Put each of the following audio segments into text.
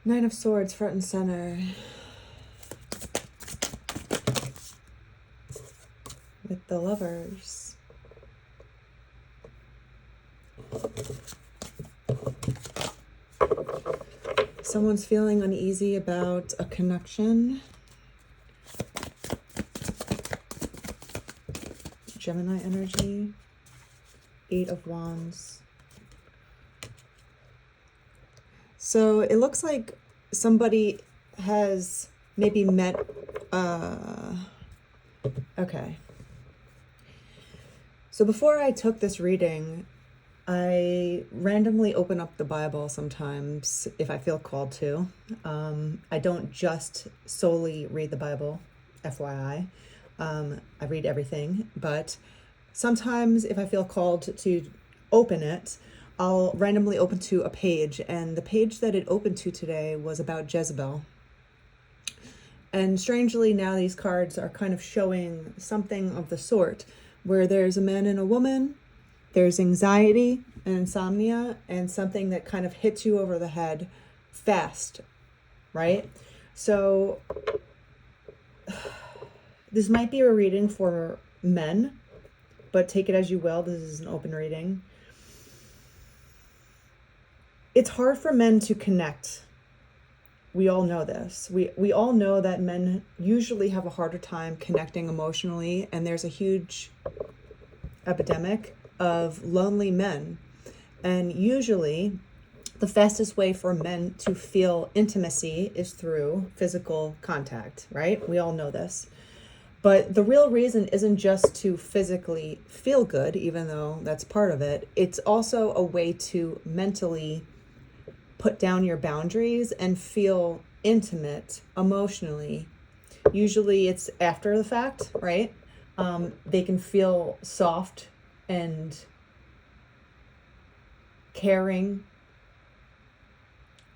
Nine of Swords, front and center. With the Lovers. Someone's feeling uneasy about a connection. Gemini energy. Eight of Wands. So it looks like somebody has maybe met, okay. So before I took this reading, I randomly open up the Bible sometimes if I feel called to. I don't just solely read the Bible, FYI. I read everything, but sometimes if I feel called to open it, I'll randomly open to a page, and the page that it opened to today was about Jezebel. And strangely, now these cards are kind of showing something of the sort, where there's a man and a woman, there's anxiety and insomnia, and something that kind of hits you over the head fast, right? So this might be a reading for men, but take it as you will. This is an open reading. It's hard for men to connect. We all know this. We all know that men usually have a harder time connecting emotionally, and there's a huge epidemic of lonely men. And usually the fastest way for men to feel intimacy is through physical contact, right? We all know this. But the real reason isn't just to physically feel good, even though that's part of it. It's also a way to mentally put down your boundaries and feel intimate emotionally. Usually it's after the fact, right? They can feel soft and caring,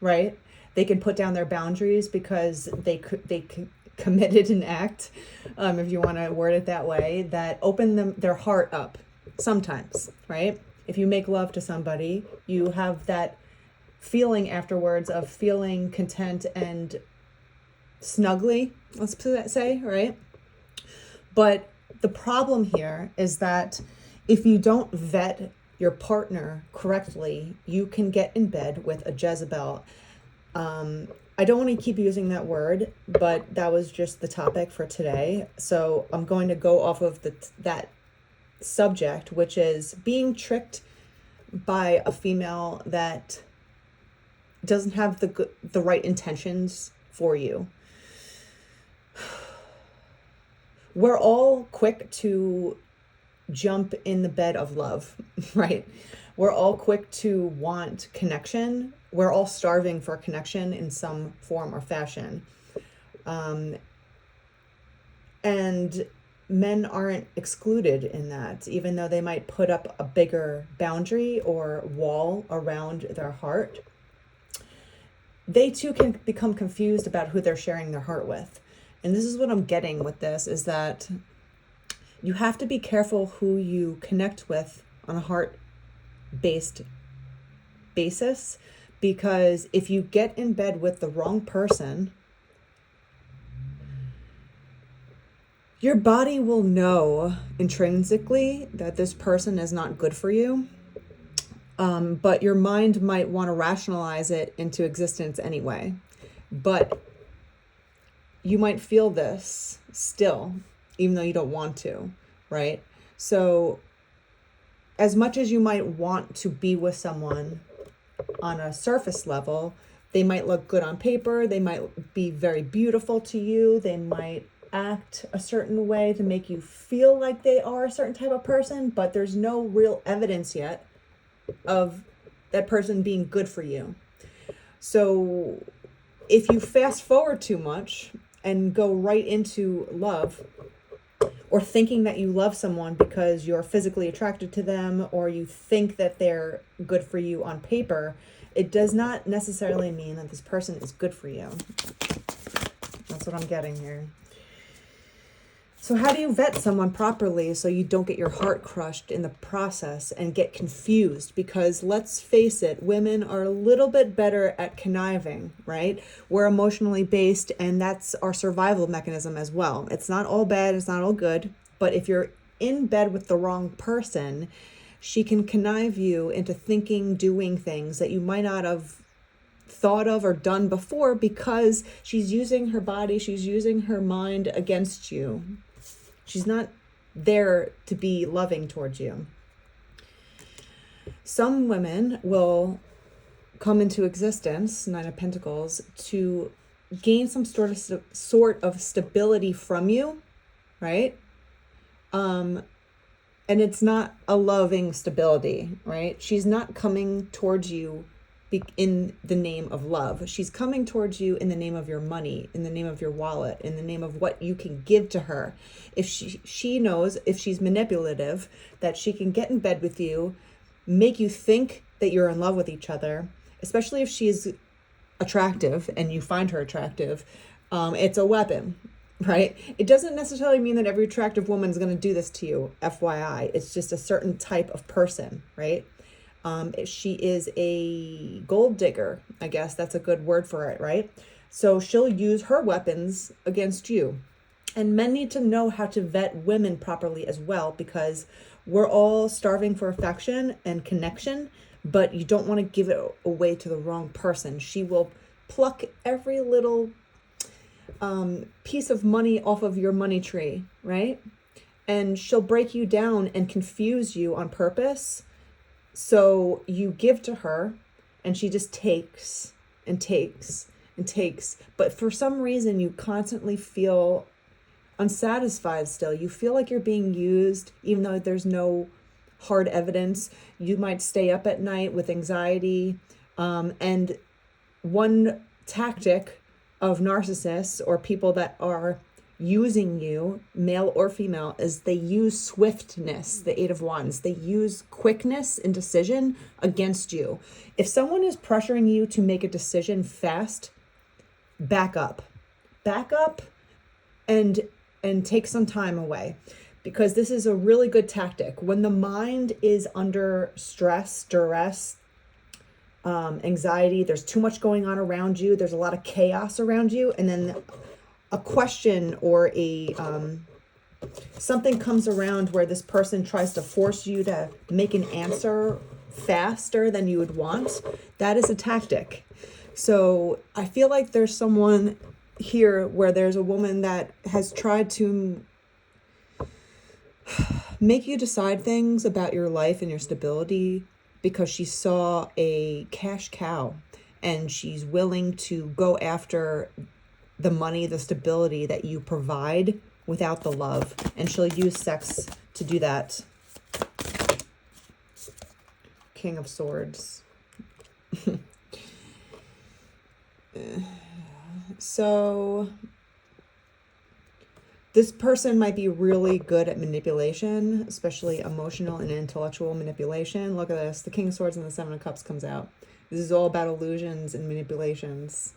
right? They can put down their boundaries because they committed an act, if you want to word it that way, that open their heart up sometimes, right? If you make love to somebody, you have that feeling afterwards of feeling content and snuggly, let's say, right? But the problem here is that if you don't vet your partner correctly, you can get in bed with a Jezebel. I don't want to keep using that word, but that was just the topic for today. So I'm going to go off of that subject, which is being tricked by a female that doesn't have the right intentions for you. We're all quick to jump in the bed of love, right? We're all quick to want connection. We're all starving for connection in some form or fashion. And men aren't excluded in that, even though they might put up a bigger boundary or wall around their heart. They too can become confused about who they're sharing their heart with. And this is what I'm getting with this, is that you have to be careful who you connect with on a heart-based basis, because if you get in bed with the wrong person, your body will know intrinsically that this person is not good for you. But your mind might want to rationalize it into existence anyway. But you might feel this still, even though you don't want to, right? So as much as you might want to be with someone on a surface level, they might look good on paper, they might be very beautiful to you, they might act a certain way to make you feel like they are a certain type of person, but there's no real evidence yet of that person being good for you. So if you fast forward too much and go right into love, or thinking that you love someone because you're physically attracted to them, or you think that they're good for you on paper, it does not necessarily mean that this person is good for you. That's what I'm getting here. So how do you vet someone properly so you don't get your heart crushed in the process and get confused? Because let's face it, women are a little bit better at conniving, right? We're emotionally based, and that's our survival mechanism as well. It's not all bad, it's not all good, but if you're in bed with the wrong person, she can connive you into thinking, doing things that you might not have thought of or done before, because she's using her body, she's using her mind against you. She's not there to be loving towards you. Some women will come into existence, Nine of Pentacles, to gain some sort of stability from you, right? And it's not a loving stability, right? She's not coming towards you in the name of love. She's coming towards you in the name of your money, in the name of your wallet, in the name of what you can give to her. If she knows, if she's manipulative, that she can get in bed with you, make you think that you're in love with each other, especially if she's attractive and you find her attractive, it's a weapon, right? It doesn't necessarily mean that every attractive woman is going to do this to you, FYI. It's just a certain type of person, right? She is a gold digger, I guess that's a good word for it, right? So she'll use her weapons against you. And men need to know how to vet women properly as well, because we're all starving for affection and connection, but you don't want to give it away to the wrong person. She will pluck every little piece of money off of your money tree, right? And she'll break you down and confuse you on purpose. So you give to her and she just takes and takes and takes. But for some reason, you constantly feel unsatisfied still. You feel like you're being used, even though there's no hard evidence. You might stay up at night with anxiety. And one tactic of narcissists or people that are using you, male or female, is they use swiftness, the Eight of Wands. They use quickness and decision against you. If someone is pressuring you to make a decision fast, back up and take some time away, because this is a really good tactic. When the mind is under stress, duress, anxiety, there's too much going on around you, there's a lot of chaos around you, and then a question or a something comes around where this person tries to force you to make an answer faster than you would want, that is a tactic. So I feel like there's someone here where there's a woman that has tried to make you decide things about your life and your stability because she saw a cash cow and she's willing to go after the money, the stability that you provide without the love. And she'll use sex to do that. King of Swords. So this person might be really good at manipulation, especially emotional and intellectual manipulation. Look at this. The King of Swords and the Seven of Cups comes out. This is all about illusions and manipulations.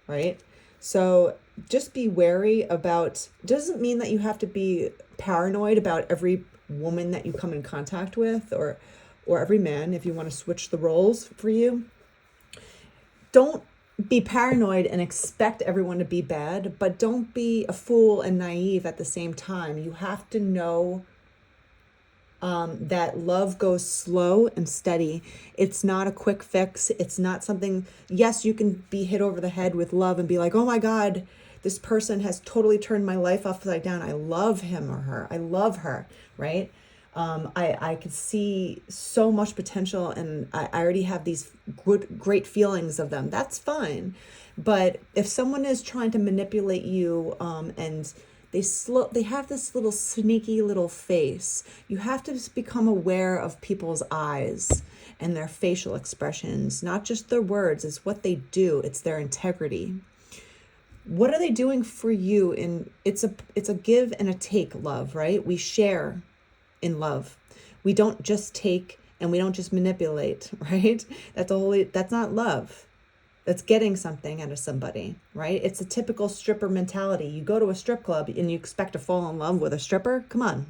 Right? So just be wary about, doesn't mean that you have to be paranoid about every woman that you come in contact with, or every man, if you want to switch the roles for you. Don't be paranoid and expect everyone to be bad, but don't be a fool and naive at the same time. You have to know that love goes slow and steady. It's not a quick fix. It's not something, yes, you can be hit over the head with love and be like, oh my God, this person has totally turned my life upside down. I love him or her. I love her, right? I could see so much potential and I already have these great feelings of them. That's fine. But if someone is trying to manipulate you and they have this little sneaky little face, you have to just become aware of people's eyes and their facial expressions, not just their words. It's what they do. It's their integrity. What are they doing for you? It's a give and a take love, right? We share in love. We don't just take and we don't just manipulate, right? That's not love. that's getting something out of somebody, right? It's a typical stripper mentality. You go to a strip club and you expect to fall in love with a stripper. Come on.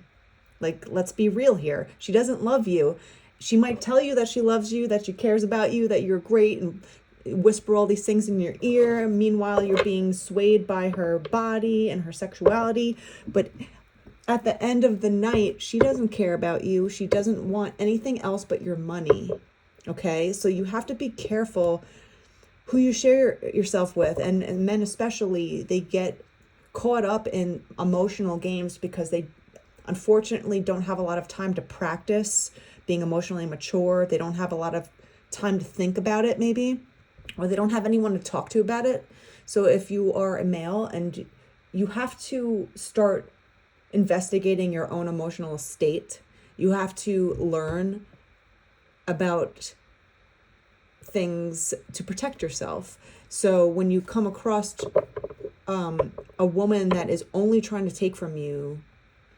Like, let's be real here. She doesn't love you. She might tell you that she loves you, that she cares about you, that you're great, and whisper all these things in your ear. Meanwhile, you're being swayed by her body and her sexuality. But at the end of the night, she doesn't care about you. She doesn't want anything else but your money. Okay? So you have to be careful who you share yourself with. And men especially, they get caught up in emotional games because they unfortunately don't have a lot of time to practice being emotionally mature. They don't have a lot of time to think about it, maybe, or they don't have anyone to talk to about it. So if you are a male, and you have to start investigating your own emotional state, you have to learn about things to protect yourself. So when you come across a woman that is only trying to take from you,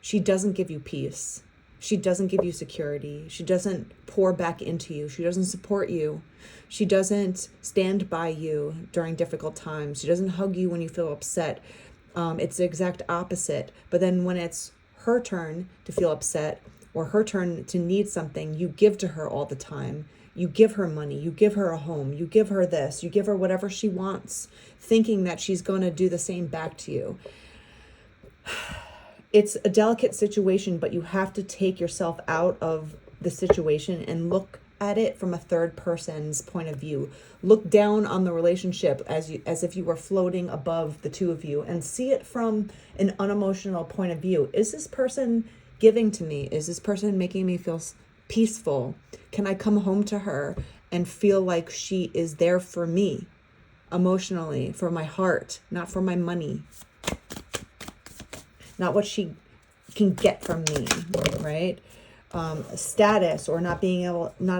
she doesn't give you peace. She doesn't give you security. She doesn't pour back into you. She doesn't support you. She doesn't stand by you during difficult times. She doesn't hug you when you feel upset. It's the exact opposite. But then when it's her turn to feel upset or her turn to need something, you give to her all the time. You give her money. You give her a home. You give her this. You give her whatever she wants, thinking that she's going to do the same back to you. It's a delicate situation, but you have to take yourself out of the situation and look at it from a third person's point of view. Look down on the relationship as if you were floating above the two of you, and see it from an unemotional point of view. Is this person giving to me? Is this person making me feel peaceful? Can I come home to her and feel like she is there for me emotionally, for my heart, not for my money, not what she can get from me, right? Status, or not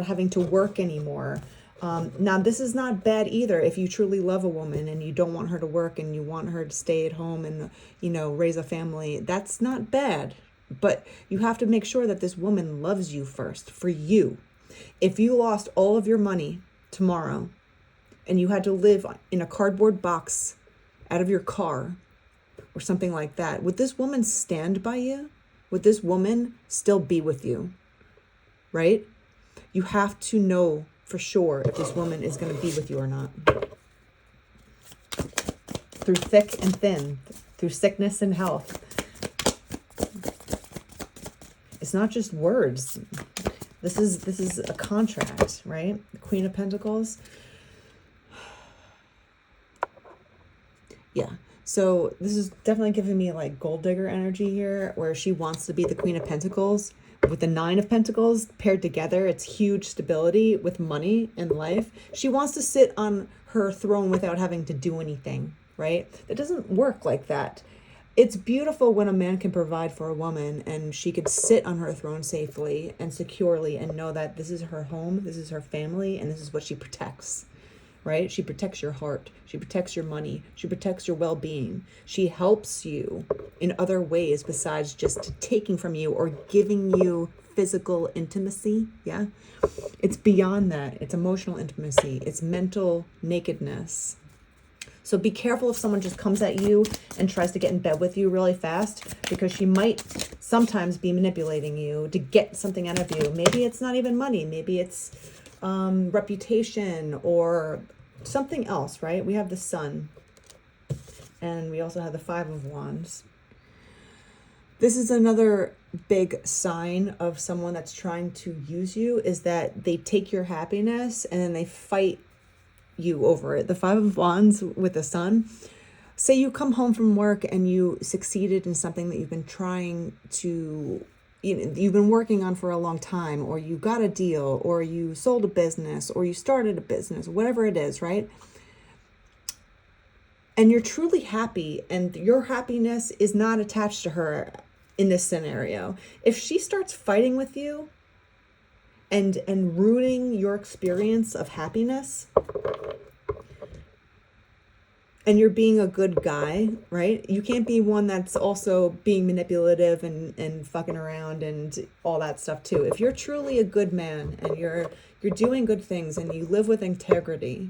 having to work anymore. Now, this is not bad either. If you truly love a woman and you don't want her to work and you want her to stay at home and, raise a family, that's not bad. But you have to make sure that this woman loves you first, for you. If you lost all of your money tomorrow and you had to live in a cardboard box out of your car or something like that, would this woman stand by you? Would this woman still be with you? Right? You have to know for sure if this woman is going to be with you or not. Through thick and thin, through sickness and health. It's not just words. This is a contract, right? The Queen of Pentacles. Yeah. So this is definitely giving me like gold digger energy here, where she wants to be the Queen of Pentacles with the Nine of Pentacles paired together. It's huge stability with money and life. She wants to sit on her throne without having to do anything, right? It doesn't work like that. It's beautiful when a man can provide for a woman and she could sit on her throne safely and securely and know that this is her home, this is her family, and this is what she protects, right? She protects your heart. She protects your money. She protects your well-being. She helps you in other ways besides just taking from you or giving you physical intimacy. Yeah. It's beyond that. It's emotional intimacy. It's mental nakedness. So be careful if someone just comes at you and tries to get in bed with you really fast, because she might sometimes be manipulating you to get something out of you. Maybe it's not even money. Maybe it's reputation or something else, right? We have the Sun, and we also have the Five of Wands. This is another big sign of someone that's trying to use you, is that they take your happiness and then they fight you over it. The Five of Wands with the Sun. Say you come home from work and you succeeded in something that you've been trying to, you've been working on for a long time, or you got a deal, or you sold a business, or you started a business, whatever it is, right? And you're truly happy, and your happiness is not attached to her in this scenario. If she starts fighting with you and ruining your experience of happiness, and you're being a good guy, right? You can't be one that's also being manipulative and fucking around and all that stuff too. If you're truly a good man and you're doing good things and you live with integrity,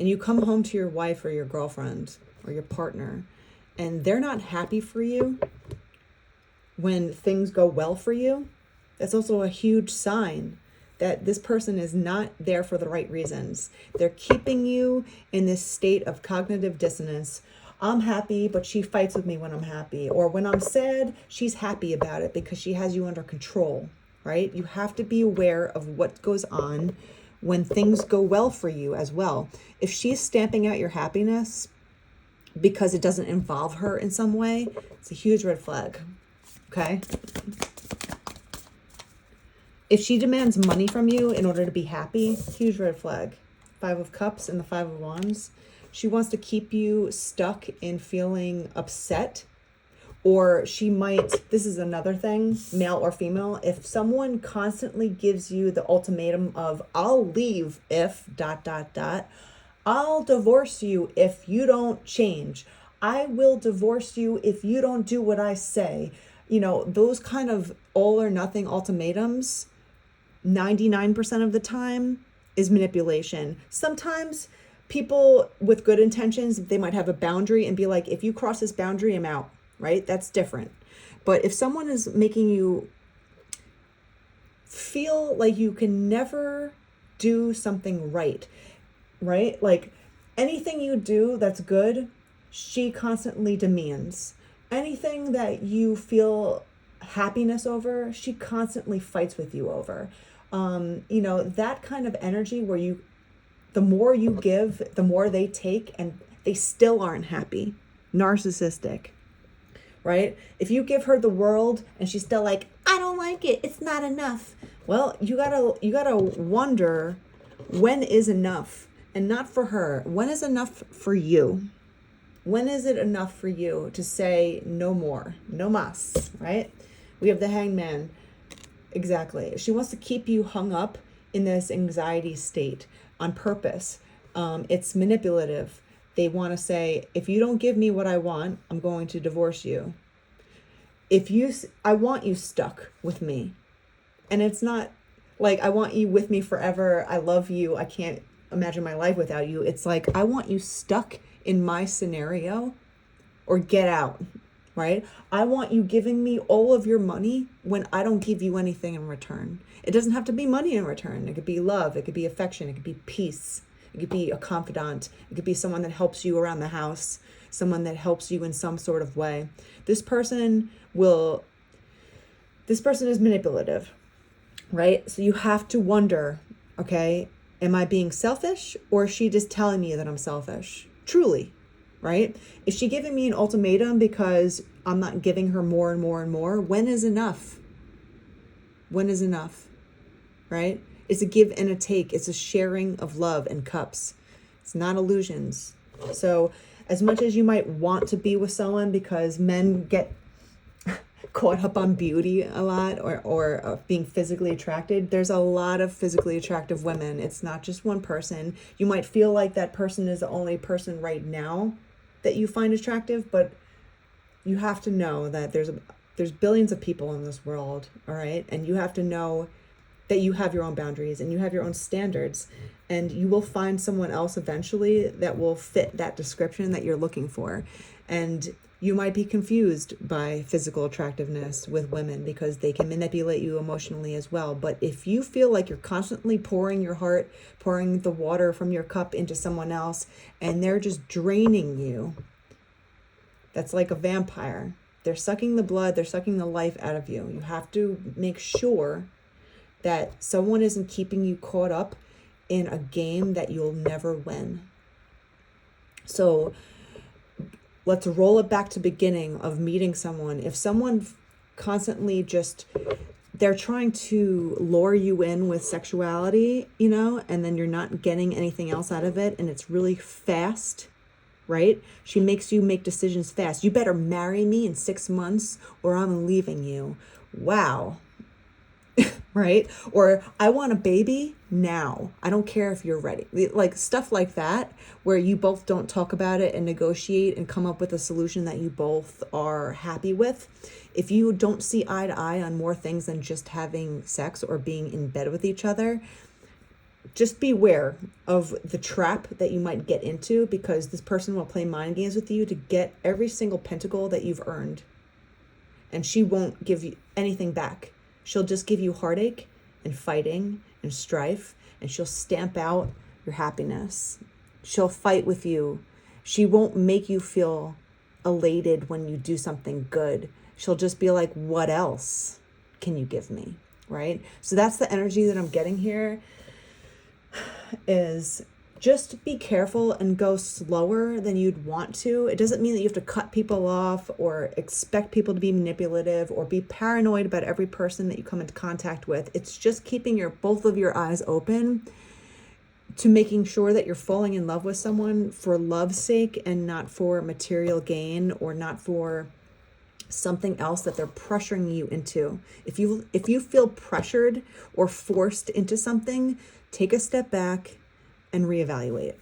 and you come home to your wife or your girlfriend or your partner, and they're not happy for you when things go well for you, that's also a huge sign that this person is not there for the right reasons. They're keeping you in this state of cognitive dissonance. I'm happy, but she fights with me when I'm happy. Or when I'm sad, she's happy about it because she has you under control, right? You have to be aware of what goes on when things go well for you as well. If she's stamping out your happiness because it doesn't involve her in some way, it's a huge red flag, okay? If she demands money from you in order to be happy, huge red flag. 5 of Cups and the 5 of Wands. She wants to keep you stuck in feeling upset, or she might, this is another thing, male or female, if someone constantly gives you the ultimatum of, I'll leave if ... I'll divorce you if you don't change. I will divorce you if you don't do what I say. You know, those kind of all or nothing ultimatums, 99% of the time is manipulation. Sometimes people with good intentions, they might have a boundary and be like, if you cross this boundary, I'm out, right? That's different. But if someone is making you feel like you can never do something right? Like anything you do that's good, she constantly demands. Anything that you feel happiness over, she constantly fights with you over. You know, that kind of energy where the more you give, the more they take, and they still aren't happy. Narcissistic, right? If you give her the world and she's still like, I don't like it, it's not enough. Well, you gotta wonder, when is enough? And not for her. When is enough for you? When is it enough for you to say no more, no mas, right? We have the Hangman. Exactly. She wants to keep you hung up in this anxiety state on purpose. It's manipulative. They want to say, if you don't give me what I want, I'm going to divorce you. I want you stuck with me. And it's not like, I want you with me forever. I love you. I can't imagine my life without you. It's like, I want you stuck in my scenario, or get out. Right? I want you giving me all of your money when I don't give you anything in return. It doesn't have to be money in return. It could be love. It could be affection. It could be peace. It could be a confidant. It could be someone that helps you around the house, someone that helps you in some sort of way. This person is manipulative, right? So you have to wonder, okay, am I being selfish, or is she just telling me that I'm selfish? Truly. Right? Is she giving me an ultimatum because I'm not giving her more and more and more? When is enough? When is enough? Right? It's a give and a take. It's a sharing of love and cups. It's not illusions. So as much as you might want to be with someone because men get caught up on beauty a lot, or being physically attracted, there's a lot of physically attractive women. It's not just one person. You might feel like that person is the only person right now that you find attractive, but you have to know that there's billions of people in this world, all right? And you have to know that you have your own boundaries and you have your own standards, and you will find someone else eventually that will fit that description that you're looking for. And you might be confused by physical attractiveness with women because they can manipulate you emotionally as well. But if you feel like you're constantly pouring your heart, pouring the water from your cup into someone else, and they're just draining you, that's like a vampire. They're sucking the blood, they're sucking the life out of you. You have to make sure that someone isn't keeping you caught up in a game that you'll never win. So let's roll it back to beginning of meeting someone. If someone constantly they're trying to lure you in with sexuality, you know, and then you're not getting anything else out of it, and it's really fast, right? She makes you make decisions fast. You better marry me in 6 months or I'm leaving you. Wow. Right? Or I want a baby now. I don't care if you're ready. Like stuff like that, where you both don't talk about it and negotiate and come up with a solution that you both are happy with. If you don't see eye to eye on more things than just having sex or being in bed with each other, just beware of the trap that you might get into, because this person will play mind games with you to get every single pentacle that you've earned. And she won't give you anything back. She'll just give you heartache and fighting and strife, and she'll stamp out your happiness. She'll fight with you. She won't make you feel elated when you do something good. She'll just be like, what else can you give me? Right? So that's the energy that I'm getting here, is just be careful and go slower than you'd want to. It doesn't mean that you have to cut people off or expect people to be manipulative or be paranoid about every person that you come into contact with. It's just keeping both of your eyes open to making sure that you're falling in love with someone for love's sake and not for material gain, or not for something else that they're pressuring you into. If you feel pressured or forced into something, take a step back and reevaluate.